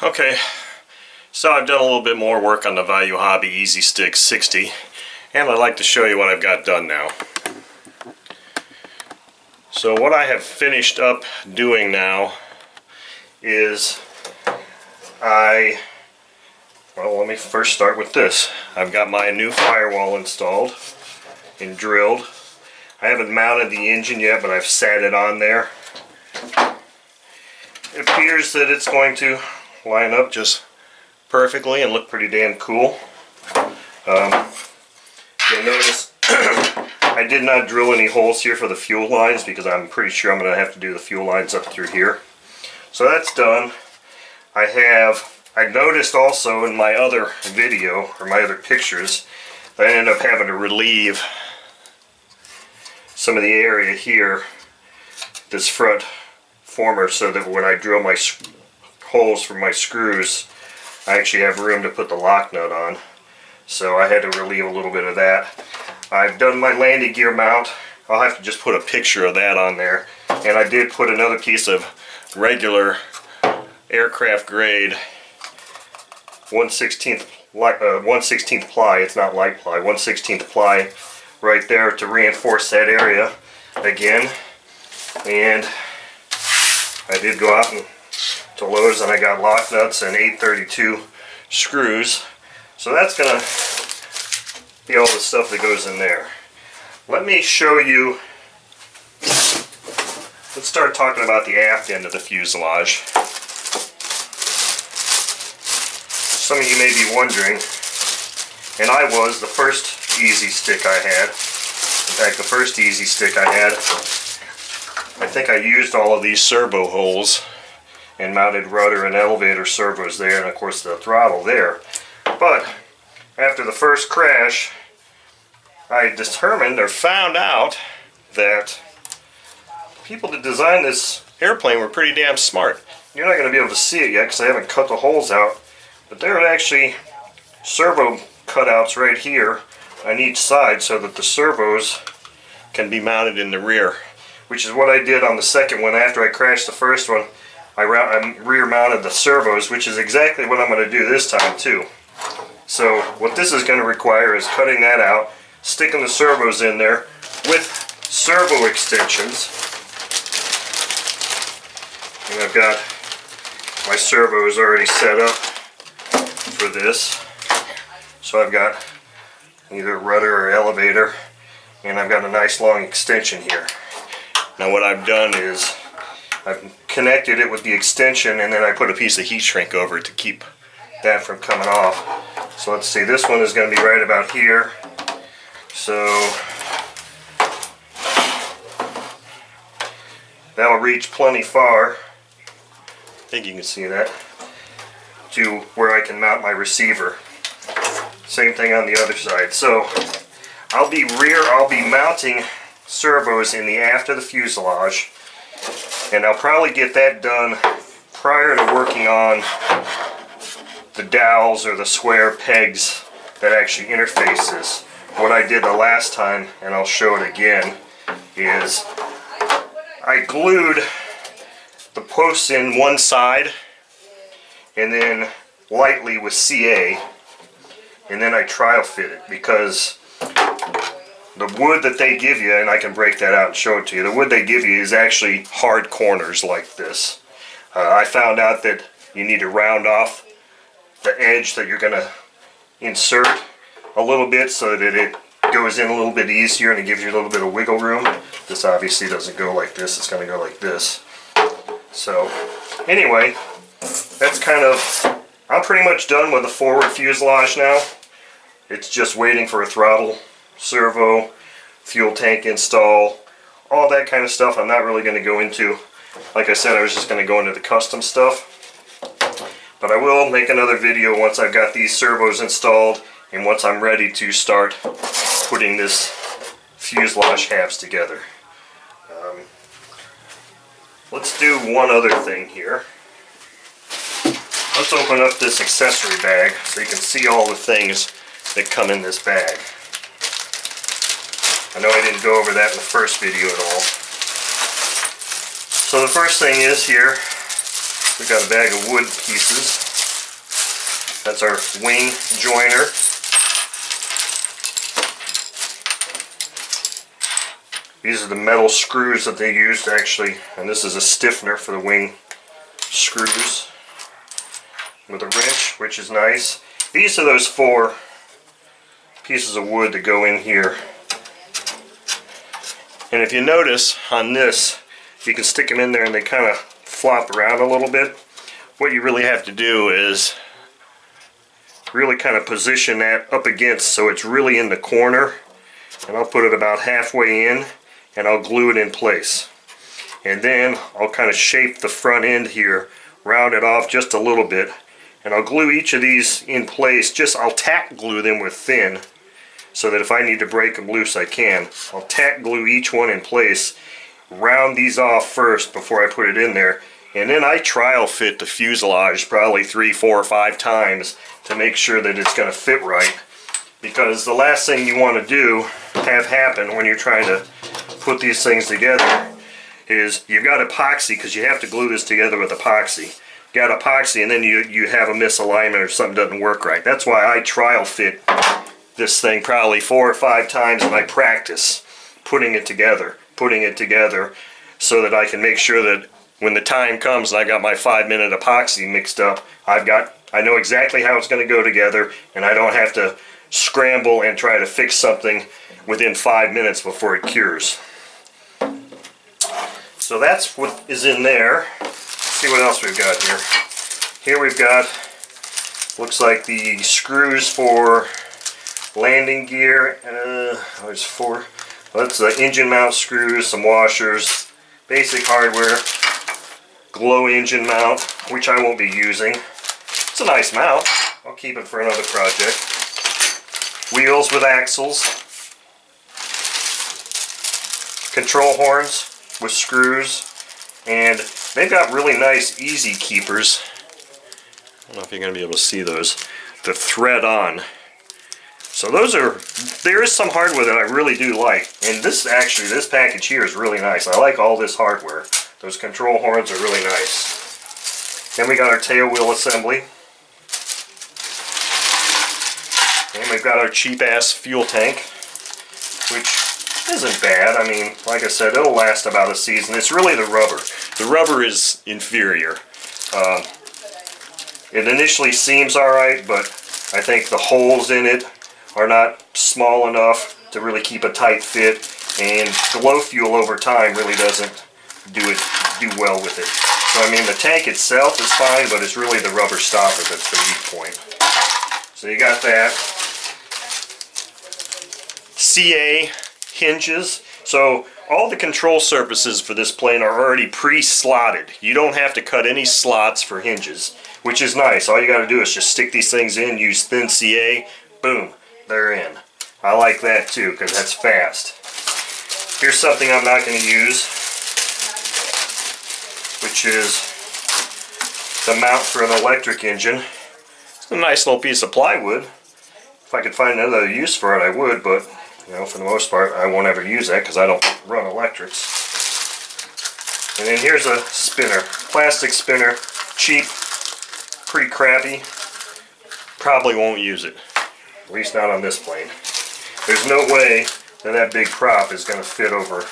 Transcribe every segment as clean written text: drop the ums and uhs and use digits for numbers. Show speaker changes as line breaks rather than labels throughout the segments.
Okay, so I've done a little bit more work on the Value Hobby Easy Stik 60, and I'd like to show you what I've got done now. So what I have finished up doing now is well, let me first start with this. I've got my new firewall installed and drilled. I haven't mounted the engine yet, but I've sat it on there. It appears that it's going to line up just perfectly and look pretty damn cool. You'll notice I did not drill any holes here for the fuel lines because I'm pretty sure I'm going to have to do the fuel lines up through here. So that's done. I noticed also in my other video, or my other pictures, that I ended up having to relieve some of the area here, this front former, so that when I drill my holes for my screws, I actually have room to put the lock nut on. So I had to relieve a little bit of that. I've done my landing gear mount. I'll have to just put a picture of that on there. And I did put another piece of regular aircraft grade 1/16 ply, it's not light ply, 1/16 ply right there to reinforce that area again. And I did go out to Lowe's and I got lock nuts and 832 screws. So that's gonna be all the stuff that goes in there. Let me show you, let's start talking about the aft end of the fuselage. Some of you may be wondering, and I was, the first Easy Stik I had, in fact the first Easy Stik I had, I think I used all of these servo holes and mounted rudder and elevator servos there, and of course the throttle there. But after the first crash, I determined or found out that people that designed this airplane were pretty damn smart. You're not going to be able to see it yet because I haven't cut the holes out, but there are actually servo cutouts right here on each side so that the servos can be mounted in the rear, which is what I did on the second one. After I crashed the first one, I rear mounted the servos, which is exactly what I'm going to do this time too. So what this is going to require is cutting that out, sticking the servos in there with servo extensions. And I've got my servos already set up for this. So I've got either rudder or elevator, and I've got a nice long extension here. Now what I've done is I've connected it with the extension, and then I put a piece of heat shrink over it to keep that from coming off. So let's see, this one is going to be right about here. So that'll reach plenty far, I think you can see that, to where I can mount my receiver. Same thing on the other side. So I'll be mounting servos in the aft of the fuselage, and I'll probably get that done prior to working on the dowels or the square pegs that actually interface this. What I did the last time, and I'll show it again, is I glued the posts in one side and then lightly with CA, and then I trial fit it, because the wood that they give you, and I can break that out and show it to you, the wood they give you is actually hard corners like this. I found out that you need to round off the edge that you're going to insert a little bit so that it goes in a little bit easier and it gives you a little bit of wiggle room. This obviously doesn't go like this, it's going to go like this. So anyway, that's kind of, I'm pretty much done with the forward fuselage now. It's just waiting for a throttle, servo, fuel tank install, all that kind of stuff I'm not really going to go into. Like I said, I was just going to go into the custom stuff. But I will make another video once I've got these servos installed and once I'm ready to start putting this fuselage halves together. Let's do one other thing here. Let's open up this accessory bag so you can see all the things that come in this bag. I know I didn't go over that in the first video at all. So the first thing is here, we've got a bag of wood pieces. That's our wing joiner. These are the metal screws that they used actually, and this is a stiffener for the wing screws with a wrench, which is nice. These are those 4 pieces of wood that go in here. And if you notice on this, you can stick them in there and they kind of flop around a little bit. What you really have to do is really kind of position that up against so it's really in the corner. And I'll put it about halfway in and I'll glue it in place. And then I'll kind of shape the front end here, round it off just a little bit, and I'll glue each of these in place. I'll tack glue them with thin so that if I need to break them loose I can. I'll tack glue each one in place, round these off first before I put it in there, and then I trial fit the fuselage probably 3, 4, or 5 times to make sure that it's going to fit right. Because the last thing you want to do, have happen when you're trying to put these things together, is you've got epoxy, because you have to glue this together with epoxy. You got epoxy and then you have a misalignment or something doesn't work right. That's why I trial fit this thing probably 4 or 5 times and I practice putting it together so that I can make sure that when the time comes and I got my 5-minute epoxy mixed up, I know exactly how it's going to go together and I don't have to scramble and try to fix something within 5 minutes before it cures. So that's what is in there. Let's see what else we've got here. Here we've got, looks like the screws for landing gear. There's 4. Well, that's the engine mount screws, some washers, basic hardware, glow engine mount, which I won't be using. It's a nice mount. I'll keep it for another project. Wheels with axles, control horns with screws, and they've got really nice easy keepers. I don't know if you're going to be able to see those. The thread on. So there is some hardware that I really do like, and this package here is really nice. I like all this hardware. Those control horns are really nice. Then we got our tail wheel assembly. And we've got our cheap-ass fuel tank, which isn't bad. I mean, like I said, it'll last about a season. It's really the rubber. The rubber is inferior. It initially seems alright, but I think the holes in it are not small enough to really keep a tight fit, and glow fuel over time really doesn't do well with it. So I mean, the tank itself is fine, but it's really the rubber stopper that's the weak point. So you got that. CA hinges. So all the control surfaces for this plane are already pre-slotted. You don't have to cut any slots for hinges, which is nice. All you got to do is just stick these things in, use thin CA, boom, they're in. I like that too, because that's fast. Here's something I'm not going to use, which is the mount for an electric engine. It's a nice little piece of plywood. If I could find another use for it, I would, but you know, for the most part, I won't ever use that because I don't run electrics. And then here's a spinner, plastic spinner, cheap, pretty crappy. Probably won't use it, at least not on this plane. There's no way that big prop is going to fit over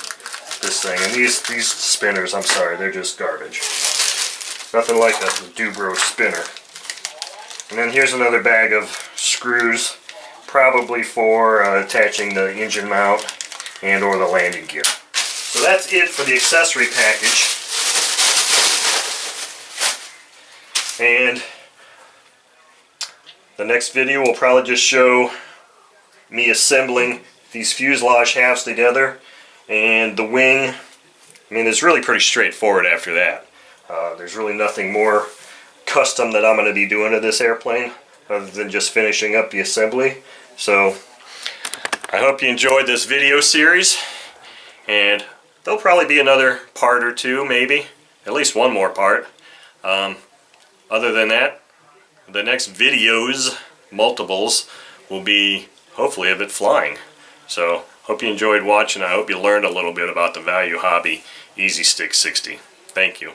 this thing. And these spinners, I'm sorry, they're just garbage. Nothing like a Dubro spinner. And then here's another bag of screws, probably for attaching the engine mount and or the landing gear. So that's it for the accessory package. And the next video will probably just show me assembling these fuselage halves together, and the wing. I mean, it's really pretty straightforward after that. There's really nothing more custom that I'm going to be doing to this airplane other than just finishing up the assembly. So I hope you enjoyed this video series, and there'll probably be another part or two, maybe at least one more part. Other than that, the next videos, multiples, will be hopefully of it flying. So hope you enjoyed watching. I hope you learned a little bit about the Value Hobby Easy Stik 60. Thank you.